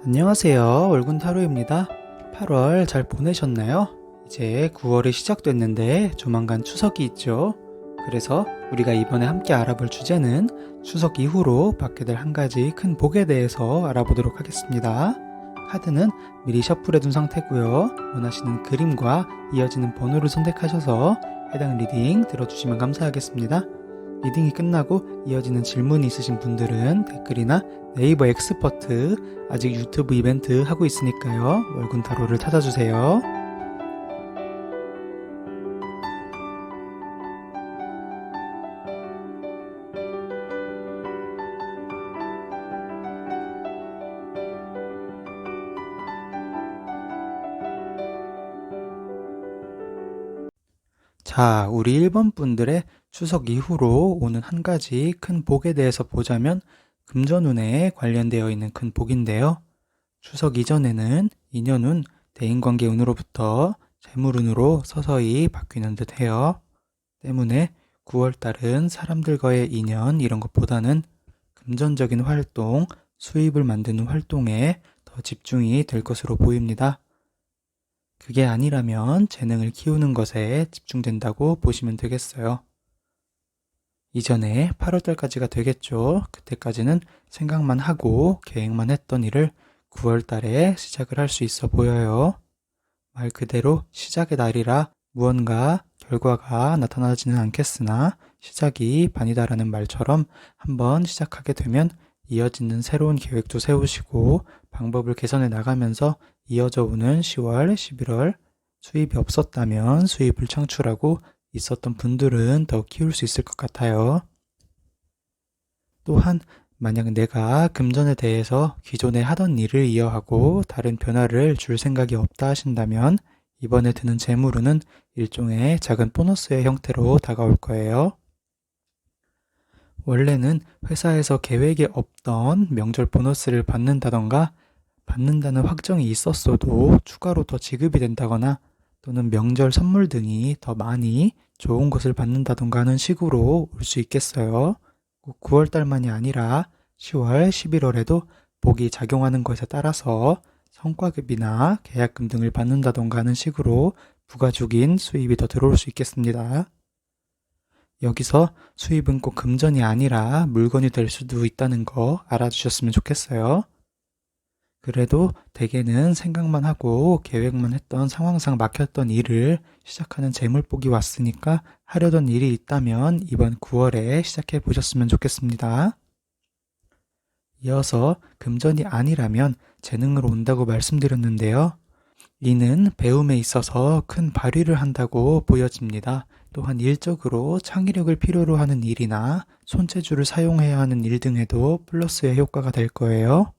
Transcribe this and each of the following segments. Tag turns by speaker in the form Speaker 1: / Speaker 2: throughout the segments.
Speaker 1: 안녕하세요. 얼굴타로입니다. 8월 잘 보내셨나요? 이제 9월이 시작됐는데 조만간 추석이 있죠. 그래서 우리가 이번에 함께 알아볼 주제는 추석 이후로 받게 될 한 가지 큰 복에 대해서 알아보도록 하겠습니다. 카드는 미리 셔플해 둔 상태고요. 원하시는 그림과 이어지는 번호를 선택하셔서 해당 리딩 들어주시면 감사하겠습니다. 리딩이 끝나고 이어지는 질문이 있으신 분들은 댓글이나 네이버 엑스퍼트 아직 유튜브 이벤트 하고 있으니까요. 월군타로를 찾아주세요. 자, 우리 1번 분들의 추석 이후로 오는 한 가지 큰 복에 대해서 보자면 금전운에 관련되어 있는 큰 복인데요. 추석 이전에는 인연운, 대인관계 운으로부터 재물운으로 서서히 바뀌는 듯 해요. 때문에 9월달은 사람들과의 인연 이런 것보다는 금전적인 활동, 수입을 만드는 활동에 더 집중이 될 것으로 보입니다. 그게 아니라면 재능을 키우는 것에 집중된다고 보시면 되겠어요. 이전에 8월달까지가 되겠죠. 그때까지는 생각만 하고 계획만 했던 일을 9월달에 시작을 할 수 있어 보여요. 말 그대로 시작의 날이라 무언가 결과가 나타나지는 않겠으나 시작이 반이다라는 말처럼 한번 시작하게 되면 이어지는 새로운 계획도 세우시고 방법을 개선해 나가면서 이어져 오는 10월, 11월 수입이 없었다면 수입을 창출하고 있었던 분들은 더 키울 수 있을 것 같아요. 또한 만약 내가 금전에 대해서 기존에 하던 일을 이어하고 다른 변화를 줄 생각이 없다 하신다면 이번에 드는 재물운은 일종의 작은 보너스의 형태로 다가올 거예요. 원래는 회사에서 계획에 없던 명절 보너스를 받는다던가 받는다는 확정이 있었어도 추가로 더 지급이 된다거나 또는 명절 선물 등이 더 많이 좋은 것을 받는다던가 하는 식으로 올 수 있겠어요. 꼭 9월달만이 아니라 10월, 11월에도 복이 작용하는 것에 따라서 성과급이나 계약금 등을 받는다던가 하는 식으로 부가적인 수입이 더 들어올 수 있겠습니다. 여기서 수입은 꼭 금전이 아니라 물건이 될 수도 있다는 거 알아주셨으면 좋겠어요. 그래도 대개는 생각만 하고 계획만 했던 상황상 막혔던 일을 시작하는 재물복이 왔으니까 하려던 일이 있다면 이번 9월에 시작해 보셨으면 좋겠습니다. 이어서 금전이 아니라면 재능으로 온다고 말씀드렸는데요. 이는 배움에 있어서 큰 발휘를 한다고 보여집니다. 또한 일적으로 창의력을 필요로 하는 일이나 손재주를 사용해야 하는 일 등에도 플러스의 효과가 될 거예요.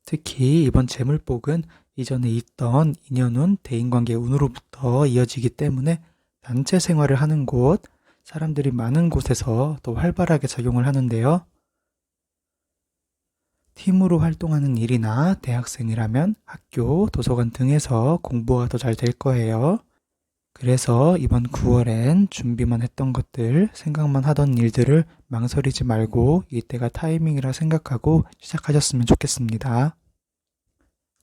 Speaker 1: 특히 이번 재물복은 이전에 있던 인연운, 대인관계 운으로부터 이어지기 때문에 단체 생활을 하는 곳, 사람들이 많은 곳에서 더 활발하게 작용을 하는데요. 팀으로 활동하는 일이나 대학생이라면 학교, 도서관 등에서 공부가 더 잘 될 거예요. 그래서 이번 9월엔 준비만 했던 것들, 생각만 하던 일들을 망설이지 말고 이때가 타이밍이라 생각하고 시작하셨으면 좋겠습니다.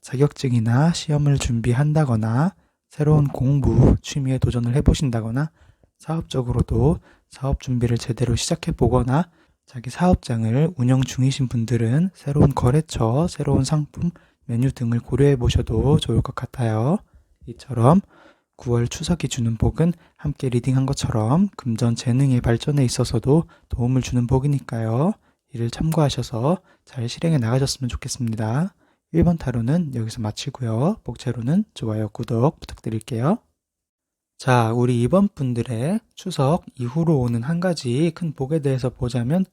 Speaker 1: 자격증이나 시험을 준비한다거나 새로운 공부, 취미에 도전을 해보신다거나 사업적으로도 사업 준비를 제대로 시작해보거나 자기 사업장을 운영 중이신 분들은 새로운 거래처, 새로운 상품, 메뉴 등을 고려해 보셔도 좋을 것 같아요. 이처럼 9월 추석이 주는 복은 함께 리딩한 것처럼 금전 재능의 발전에 있어서도 도움을 주는 복이니까요. 이를 참고하셔서 잘 실행해 나가셨으면 좋겠습니다. 1번 타로는 여기서 마치고요. 복채로는 좋아요, 구독 부탁드릴게요. 자, 우리 2번 분들의 추석 이후로 오는 한 가지 큰 복에 대해서 보자면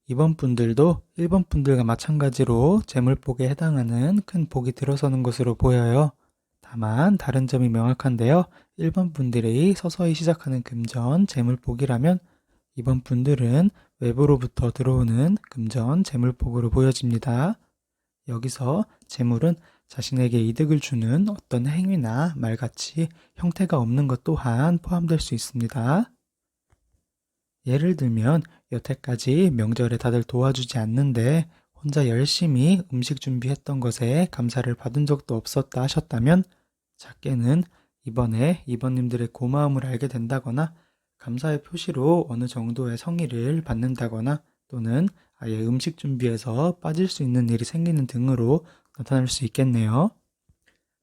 Speaker 1: 2번 분들도 1번 분들과 마찬가지로 재물복에 해당하는 큰 복이 들어서는 것으로 보여요. 다만 다른 점이 명확한데요. 1번 분들이 서서히 시작하는 금전 재물복이라면 2번 분들은 외부로부터 들어오는 금전 재물복으로 보여집니다. 여기서 재물은 자신에게 이득을 주는 어떤 행위나 말같이 형태가 없는 것 또한 포함될 수 있습니다. 예를 들면 여태까지 명절에 다들 도와주지 않는데 혼자 열심히 음식 준비했던 것에 감사를 받은 적도 없었다 하셨다면 작게는 이번에 이번님들의 고마움을 알게 된다거나 감사의 표시로 어느 정도의 성의를 받는다거나 또는 아예 음식 준비에서 빠질 수 있는 일이 생기는 등으로 나타날 수 있겠네요.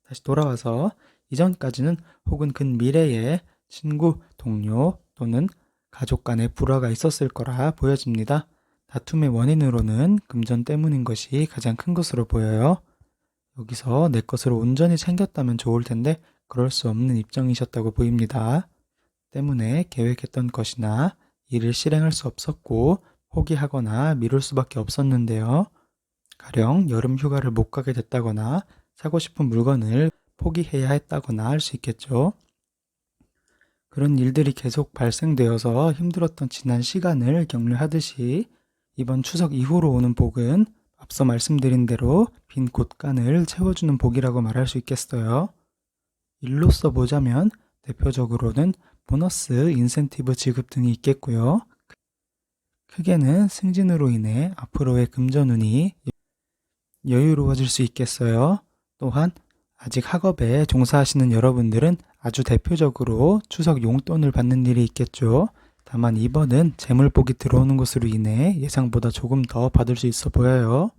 Speaker 1: 다시 돌아와서 이전까지는 혹은 근미래에 친구, 동료 또는 가족 간의 불화가 있었을 거라 보여집니다. 다툼의 원인으로는 금전 때문인 것이 가장 큰 것으로 보여요. 여기서 내 것으로 온전히 챙겼다면 좋을 텐데 그럴 수 없는 입장이셨다고 보입니다. 때문에 계획했던 것이나 일을 실행할 수 없었고 포기하거나 미룰 수밖에 없었는데요. 가령 여름 휴가를 못 가게 됐다거나 사고 싶은 물건을 포기해야 했다거나 할 수 있겠죠. 그런 일들이 계속 발생되어서 힘들었던 지난 시간을 격려하듯이 이번 추석 이후로 오는 복은 앞서 말씀드린 대로 빈 곳간을 채워주는 복이라고 말할 수 있겠어요. 일로써 보자면 대표적으로는 보너스, 인센티브 지급 등이 있겠고요. 크게는 승진으로 인해 앞으로의 금전운이 여유로워질 수 있겠어요. 또한 아직 학업에 종사하시는 여러분들은 아주 대표적으로 추석 용돈을 받는 일이 있겠죠. 다만 이번은 재물복이 들어오는 것으로 인해 예상보다 조금 더 받을 수 있어 보여요.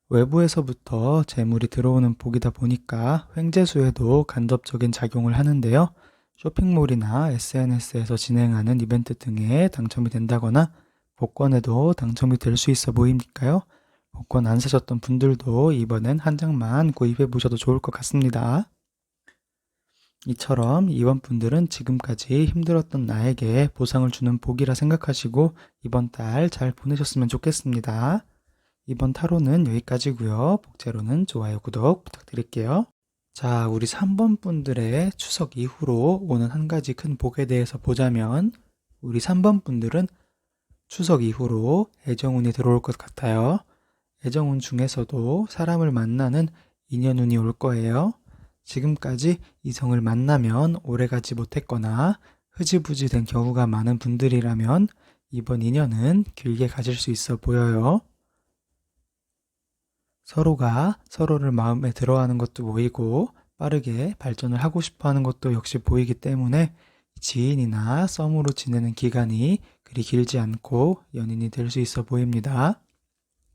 Speaker 1: 외부에서부터 재물이 들어오는 복이다 보니까 횡재수에도 간접적인 작용을 하는데요. 쇼핑몰이나 SNS에서 진행하는 이벤트 등에 당첨이 된다거나 복권에도 당첨이 될 수 있어 보이니까요. 복권 안 사셨던 분들도 이번엔 한 장만 구입해 보셔도 좋을 것 같습니다. 이처럼 이번 분들은 지금까지 힘들었던 나에게 보상을 주는 복이라 생각하시고 이번 달 잘 보내셨으면 좋겠습니다. 이번 타로는 여기까지고요. 복제로는 좋아요, 구독 부탁드릴게요. 자, 우리 3번 분들의 추석 이후로 오는 한 가지 큰 복에 대해서 보자면 우리 3번 분들은 추석 이후로 애정운이 들어올 것 같아요. 애정운 중에서도 사람을 만나는 인연운이 올 거예요. 지금까지 이성을 만나면 오래가지 못했거나 흐지부지 된 경우가 많은 분들이라면 이번 인연은 길게 가질 수 있어 보여요. 서로가 서로를 마음에 들어하는 것도 보이고 빠르게 발전을 하고 싶어 하는 것도 역시 보이기 때문에 지인이나 썸으로 지내는 기간이 그리 길지 않고 연인이 될 수 있어 보입니다.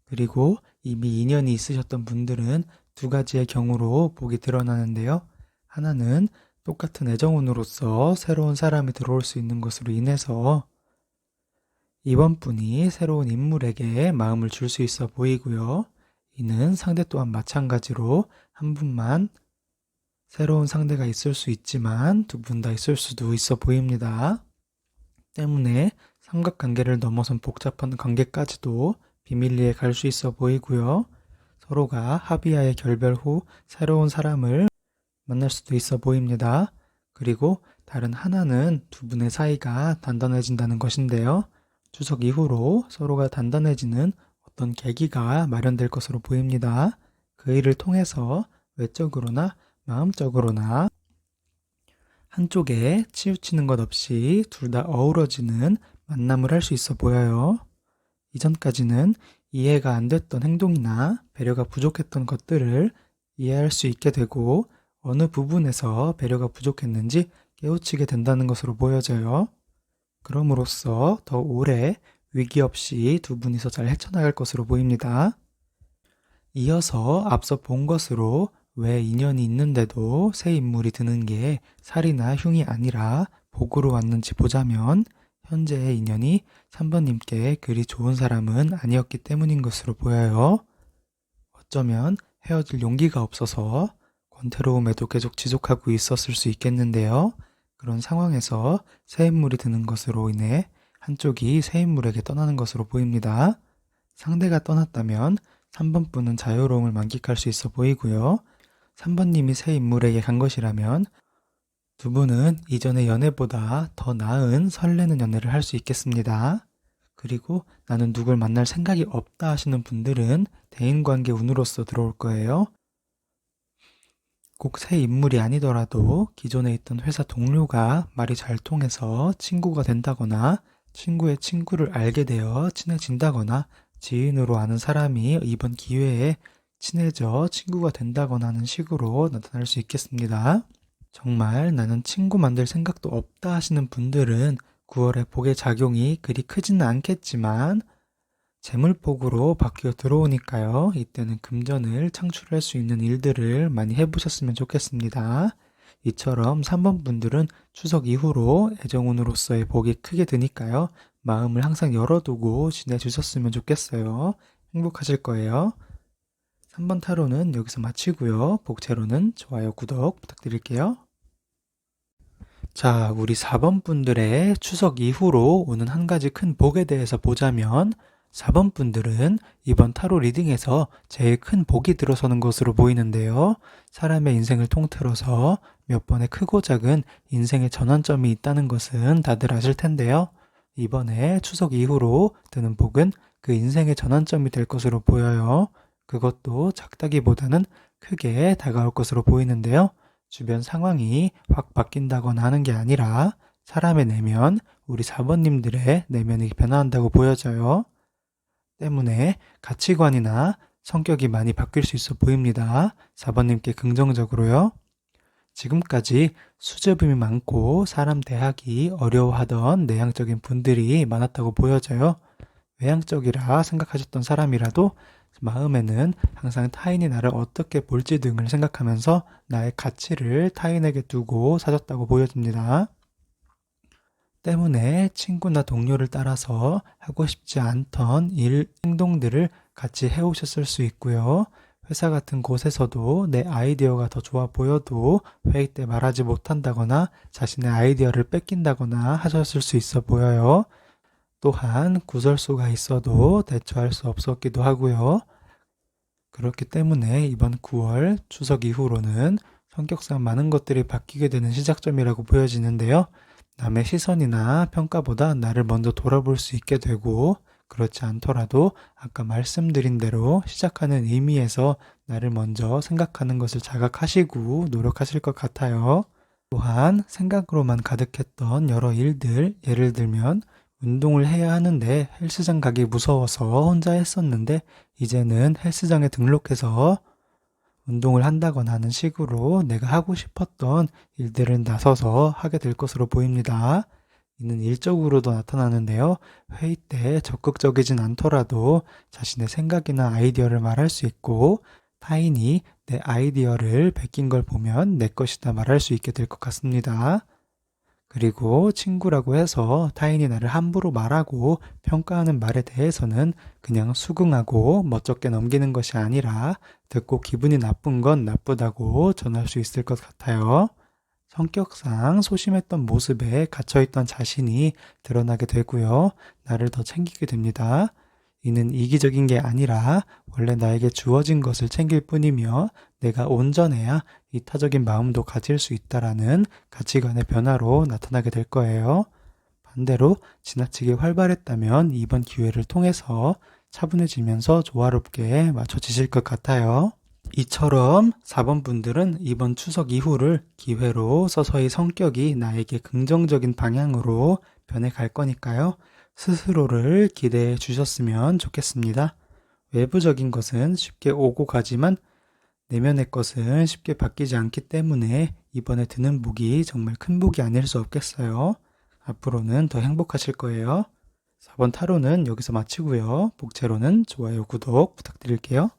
Speaker 1: 그리고 이미 인연이 있으셨던 분들은 두 가지의 경우로 복이 드러나는데요. 하나는 똑같은 애정운으로서 새로운 사람이 들어올 수 있는 것으로 인해서 이번 분이 새로운 인물에게 마음을 줄 수 있어 보이고요. 이는 상대 또한 마찬가지로 한 분만 새로운 상대가 있을 수 있지만 두 분 다 있을 수도 있어 보입니다. 때문에 삼각관계를 넘어선 복잡한 관계까지도 비밀리에 갈 수 있어 보이고요. 서로가 합의하에 결별 후 새로운 사람을 만날 수도 있어 보입니다. 그리고 다른 하나는 두 분의 사이가 단단해진다는 것인데요. 추석 이후로 서로가 단단해지는 어떤 계기가 마련될 것으로 보입니다. 그 일을 통해서 외적으로나 마음적으로나 한쪽에 치우치는 것 없이 둘 다 어우러지는 만남을 할 수 있어 보여요. 이전까지는 이해가 안 됐던 행동이나 배려가 부족했던 것들을 이해할 수 있게 되고 어느 부분에서 배려가 부족했는지 깨우치게 된다는 것으로 보여져요. 그럼으로써 더 오래 위기 없이 두 분이서 잘 헤쳐나갈 것으로 보입니다. 이어서 앞서 본 것으로 왜 인연이 있는데도 새 인물이 드는 게 살이나 흉이 아니라 복으로 왔는지 보자면 현재의 인연이 3번님께 그리 좋은 사람은 아니었기 때문인 것으로 보여요. 어쩌면 헤어질 용기가 없어서 권태로움에도 계속 지속하고 있었을 수 있겠는데요. 그런 상황에서 새 인물이 드는 것으로 인해 한쪽이 새 인물에게 떠나는 것으로 보입니다. 상대가 떠났다면 3번 분은 자유로움을 만끽할 수 있어 보이고요. 3번님이 새 인물에게 간 것이라면 두 분은 이전의 연애보다 더 나은 설레는 연애를 할 수 있겠습니다. 그리고 나는 누굴 만날 생각이 없다 하시는 분들은 대인관계 운으로서 들어올 거예요. 꼭 새 인물이 아니더라도 기존에 있던 회사 동료가 말이 잘 통해서 친구가 된다거나 친구의 친구를 알게 되어 친해진다거나 지인으로 아는 사람이 이번 기회에 친해져 친구가 된다거나 하는 식으로 나타날 수 있겠습니다. 정말 나는 친구 만들 생각도 없다 하시는 분들은 9월에 복의 작용이 그리 크지는 않겠지만 재물복으로 바뀌어 들어오니까요. 이때는 금전을 창출할 수 있는 일들을 많이 해보셨으면 좋겠습니다. 이처럼 3번 분들은 추석 이후로 애정운으로서의 복이 크게 드니까요. 마음을 항상 열어두고 지내주셨으면 좋겠어요. 행복하실 거예요. 3번 타로는 여기서 마치고요. 복채로는 좋아요, 구독 부탁드릴게요. 자, 우리 4번 분들의 추석 이후로 오는 한 가지 큰 복에 대해서 보자면 4번 분들은 이번 타로 리딩에서 제일 큰 복이 들어서는 것으로 보이는데요. 사람의 인생을 통틀어서 몇 번의 크고 작은 인생의 전환점이 있다는 것은 다들 아실 텐데요. 이번에 추석 이후로 드는 복은 그 인생의 전환점이 될 것으로 보여요. 그것도 작다기보다는 크게 다가올 것으로 보이는데요. 주변 상황이 확 바뀐다거나 하는 게 아니라 사람의 내면, 우리 4번님들의 내면이 변화한다고 보여져요. 때문에 가치관이나 성격이 많이 바뀔 수 있어 보입니다. 4번님께 긍정적으로요. 지금까지 수줍음이 많고 사람 대하기 어려워하던 내향적인 분들이 많았다고 보여져요. 외향적이라 생각하셨던 사람이라도 마음에는 항상 타인이 나를 어떻게 볼지 등을 생각하면서 나의 가치를 타인에게 두고 사셨다고 보여집니다. 때문에 친구나 동료를 따라서 하고 싶지 않던 일, 행동들을 같이 해오셨을 수 있고요. 회사 같은 곳에서도 내 아이디어가 더 좋아 보여도 회의 때 말하지 못한다거나 자신의 아이디어를 뺏긴다거나 하셨을 수 있어 보여요. 또한 구설수가 있어도 대처할 수 없었기도 하고요. 그렇기 때문에 이번 9월 추석 이후로는 성격상 많은 것들이 바뀌게 되는 시작점이라고 보여지는데요. 남의 시선이나 평가보다 나를 먼저 돌아볼 수 있게 되고 그렇지 않더라도 아까 말씀드린 대로 시작하는 의미에서 나를 먼저 생각하는 것을 자각하시고 노력하실 것 같아요. 또한 생각으로만 가득했던 여러 일들, 예를 들면 운동을 해야 하는데 헬스장 가기 무서워서 혼자 했었는데 이제는 헬스장에 등록해서 운동을 한다거나 하는 식으로 내가 하고 싶었던 일들을 나서서 하게 될 것으로 보입니다. 이는 일적으로도 나타나는데요. 회의 때 적극적이진 않더라도 자신의 생각이나 아이디어를 말할 수 있고 타인이 내 아이디어를 베낀 걸 보면 내 것이다 말할 수 있게 될 것 같습니다. 그리고 친구라고 해서 타인이 나를 함부로 말하고 평가하는 말에 대해서는 그냥 수긍하고 멋쩍게 넘기는 것이 아니라 듣고 기분이 나쁜 건 나쁘다고 전할 수 있을 것 같아요. 성격상 소심했던 모습에 갇혀있던 자신이 드러나게 되고요. 나를 더 챙기게 됩니다. 이는 이기적인 게 아니라 원래 나에게 주어진 것을 챙길 뿐이며 내가 온전해야 이타적인 마음도 가질 수 있다라는 가치관의 변화로 나타나게 될 거예요. 반대로 지나치게 활발했다면 이번 기회를 통해서 차분해지면서 조화롭게 맞춰지실 것 같아요. 이처럼 4번 분들은 이번 추석 이후를 기회로 서서히 성격이 나에게 긍정적인 방향으로 변해갈 거니까요. 스스로를 기대해 주셨으면 좋겠습니다. 외부적인 것은 쉽게 오고 가지만 내면의 것은 쉽게 바뀌지 않기 때문에 이번에 드는 복이 정말 큰 복이 아닐 수 없겠어요. 앞으로는 더 행복하실 거예요. 4번 타로는 여기서 마치고요. 복채로는 좋아요, 구독 부탁드릴게요.